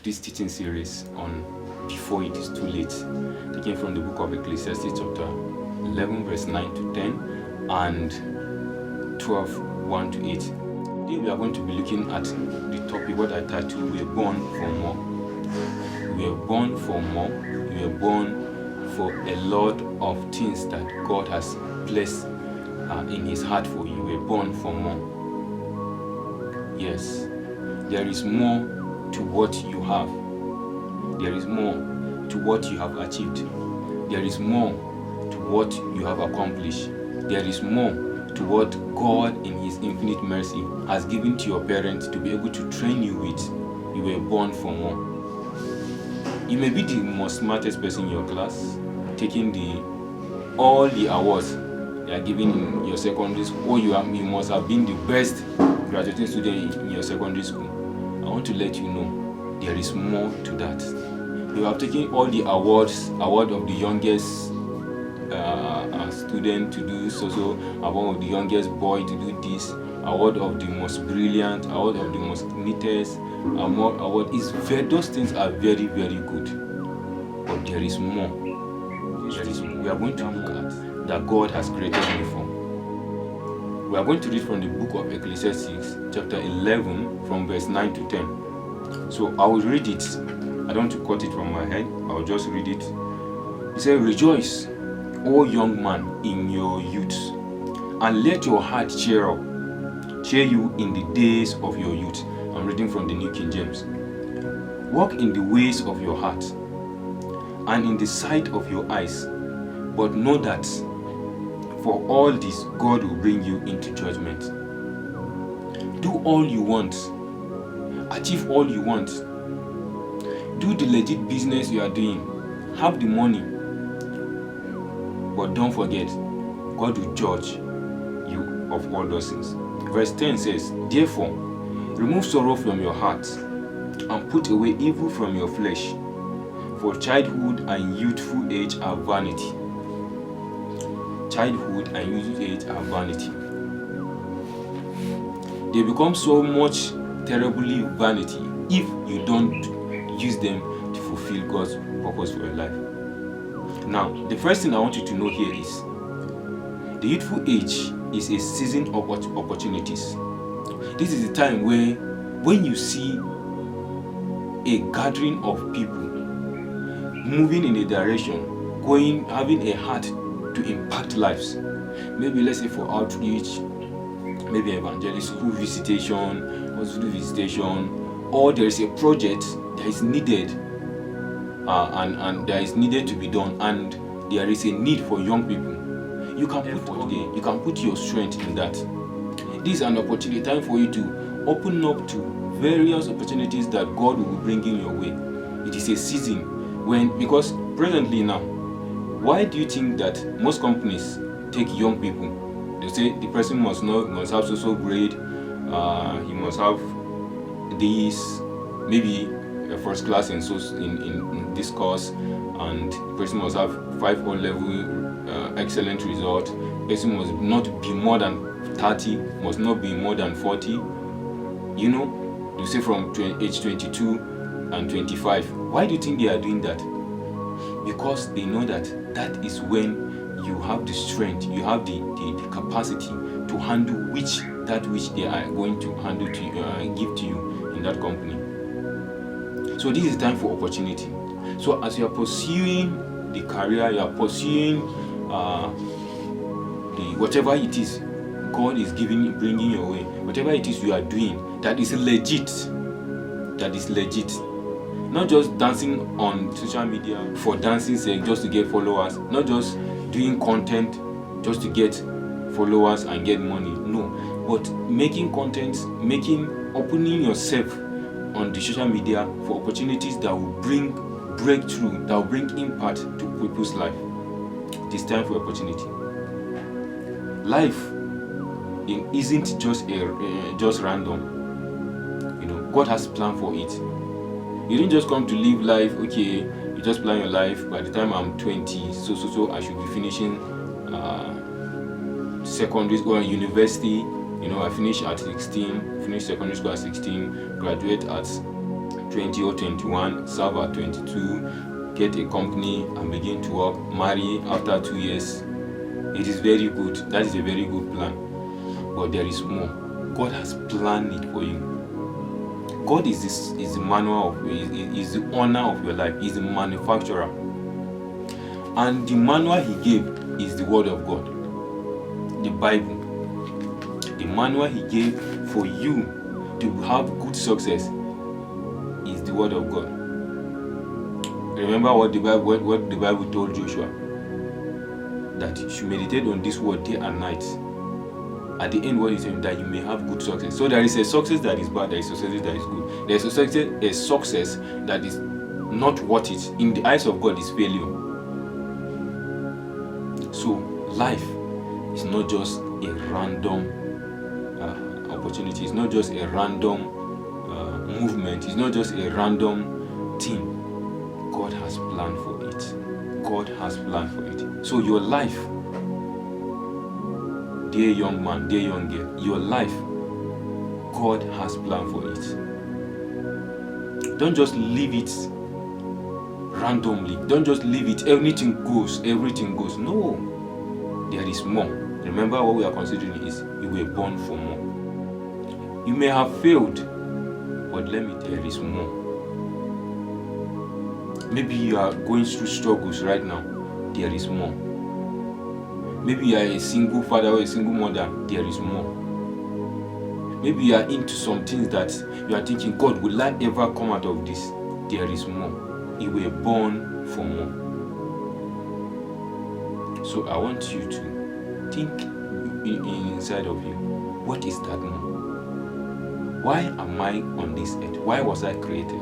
to this teaching series on Before It Is Too Late, taken from the book of Ecclesiastes chapter 11 verse 9 to 10 and 12 1 to 8. Today we are going to be looking at the topic what I titled "We are born for more." We are born for more. We are born for a lot of things that God has placed in His heart for you. We are born for more. Yes, there is more to what you have. There is more to what you have achieved. There is more to what you have accomplished. There is more to what God in His infinite mercy has given to your parents to be able to train you with. You were born for more. You may be the most smartest person in your class, taking all the awards they are giving in your secondary school, or you must have been the best graduating student in your secondary school. I want to let you know there is more to that. You have taken all the awards, award of the youngest student to do so, award of the youngest boy to do this, award of the most brilliant, award of the most neatest, award is those things are very, very good. But there is more. We are going to look at that God has created me for. We are going to read from the book of Ecclesiastes chapter 11 from verse 9 to 10. So I will read it. I don't want to quote it from my head. I will just read it. It says, "Rejoice, O young man, in your youth, and let your heart cheer you in the days of your youth." I'm reading from the New King James. "Walk in the ways of your heart, and in the sight of your eyes, but know that for all this God will bring you into judgment. Do all you want, achieve all you want, do the legit business you are doing, have the money, but don't forget, God will judge you of all those things." Verse 10 says, "Therefore, remove sorrow from your heart, and put away evil from your flesh, for childhood and youthful age are vanity." Childhood and youthful age are vanity. They become so much terribly vanity if you don't use them to fulfill God's purpose for your life. Now, the first thing I want you to know here is the youthful age is a season of opportunities. This is the time where when you see a gathering of people moving in a direction, having a heart to impact lives, maybe let's say for outreach, maybe evangelist, school visitation, hospital visitation, or there is a project that is needed and that is needed to be done, and there is a need for young people. You can put your strength in that. This is an opportunity time for you to open up to various opportunities that God will be bringing your way. It is a season because presently now, why do you think that most companies take young people? They say the person must have so grade, he must have this, maybe a first class in this course, and the person must have 5 O-level excellent result. The person must not be more than 30, must not be more than 40. They say from age 22 and 25. Why do you think they are doing that? Because they know that is when you have the strength, you have the capacity to handle which they are going to handle to give to you in that company. So this is time for opportunity. So as you are pursuing the career, you are pursuing whatever it is God is bringing your way, whatever it is you are doing that is legit. Not just dancing on social media for dancing's sake, just to get followers. Not just doing content just to get followers and get money. No, but making content, opening yourself on the social media for opportunities that will bring breakthrough, that will bring impact to people's life. It is time for opportunity. Life isn't just random. God has a plan for it. You didn't just come to live life, okay, you just plan your life. By the time I'm 20, so I should be finishing secondary school and university. I finished at 16, finished secondary school at 16, graduate at 20 or 21, serve at 22, get a company and begin to work, marry after 2 years. It is very good. That is a very good plan. But there is more. God has planned it for you. God is the manual of, is the owner of your life, is the manufacturer. And the manual he gave is the word of God, the Bible. The manual he gave for you to have good success is the word of God. Remember what the Bible told Joshua, that you should meditate on this word day and night. At the end, what is saying, that you may have good success. So there is a success that is bad, there is a success that is good. There is a success that is not worth it. In the eyes of God, is failure. So life is not just a random opportunity. It's not just a random movement. It's not just a random thing. God has planned for it. God has planned for it. So your life, dear young man, dear young girl, your life, God has planned for it. Don't just leave it randomly. Don't just leave it, everything goes. No, there is more. Remember, what we are considering is you were born for more. You may have failed, but let me tell you, there is more. Maybe you are going through struggles right now. There is more. Maybe you are a single father or a single mother. There is more. Maybe you are into some things that you are thinking, God, will I ever come out of this? There is more. You were born for more. So I want you to think inside of you, what is that more? Why am I on this earth? Why was I created?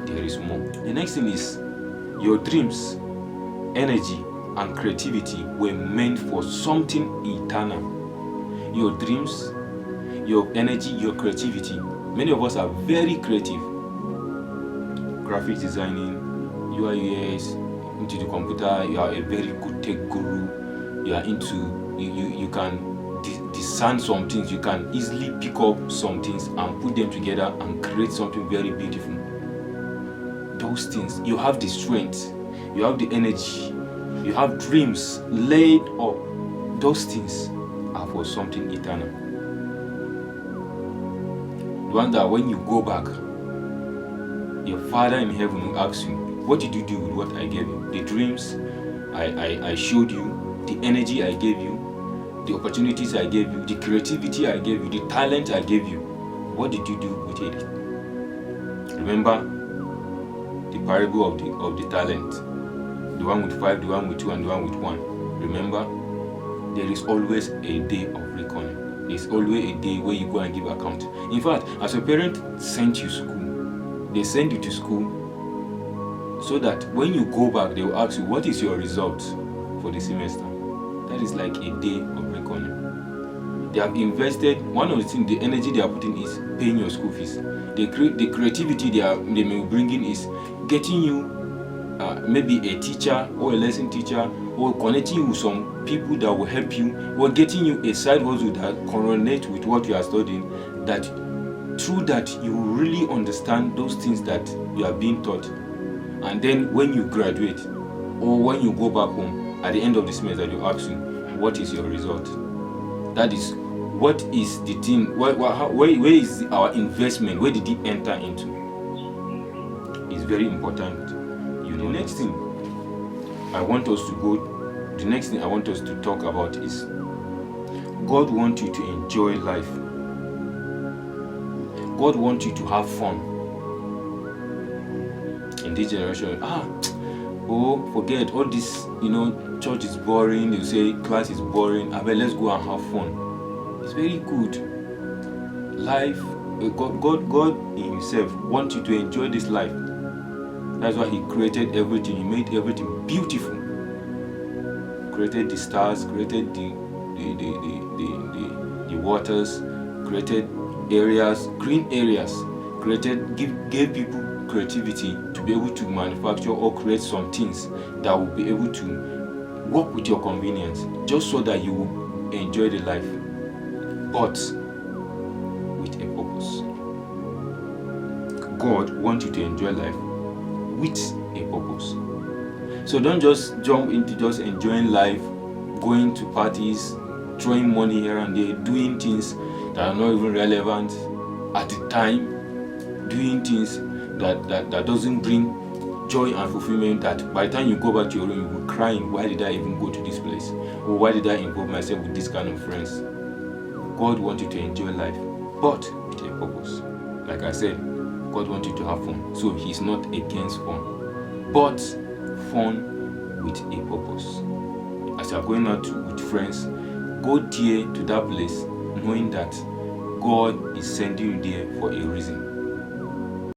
There is more. The next thing is, your dreams, energy, and creativity were meant for something eternal. Your dreams, your energy, your creativity. Many of us are very creative. Graphic designing, UI UX, into the computer. You are a very good tech guru. You are into, you can discern some things. You can easily pick up some things and put them together and create something very beautiful. Those things, you have the strength, you have the energy, you have dreams laid up. Those things are for something eternal. The one that when you go back, your Father in heaven will ask you, what did you do with what I gave you? The dreams I showed you, the energy I gave you, the opportunities I gave you, the creativity I gave you, the talent I gave you. What did you do with it? Remember the parable of the talent, the one with 5, the one with 2, and the one with 1. Remember, there is always a day of reckoning. There is always a day where you go and give account. In fact, as a parent sent you to school, they send you to school so that when you go back, they will ask you, what is your result for the semester? That is like a day of reckoning. They have invested, one of the things, the energy they are putting is paying your school fees. The creativity they may be bringing is getting you maybe a teacher or a lesson teacher, or connecting you with some people that will help you, or getting you a side hustle that correlates with what you are studying, that through that you will really understand those things that you are being taught. And then when you graduate or when you go back home at the end of the semester, they ask you, what is your result? That is, what is the thing, where is our investment, where did it enter into? It's very important. The next thing I want us to talk about is, God wants you to enjoy life. God wants you to have fun. In this generation, forget all this, church is boring, you say class is boring, let's go and have fun. It's very good. Life, God in himself wants you to enjoy this life. That's why he created everything. He made everything beautiful. Created the stars, created the waters, created areas, green areas, gave people creativity to be able to manufacture or create some things that will be able to work with your convenience, just so that you will enjoy the life, but with a purpose. God wants you to enjoy life with a purpose. So don't just jump into just enjoying life, going to parties, throwing money here and there, doing things that are not even relevant at the time, doing things that doesn't bring joy and fulfillment, that by the time you go back to your room, you will be crying, why did I even go to this place? Or why did I involve myself with this kind of friends? God wants you to enjoy life, but with a purpose. Like I said, God wants you to have fun. So He's not against fun, but fun with a purpose. As you're going out with friends, go there to that place knowing that God is sending you there for a reason.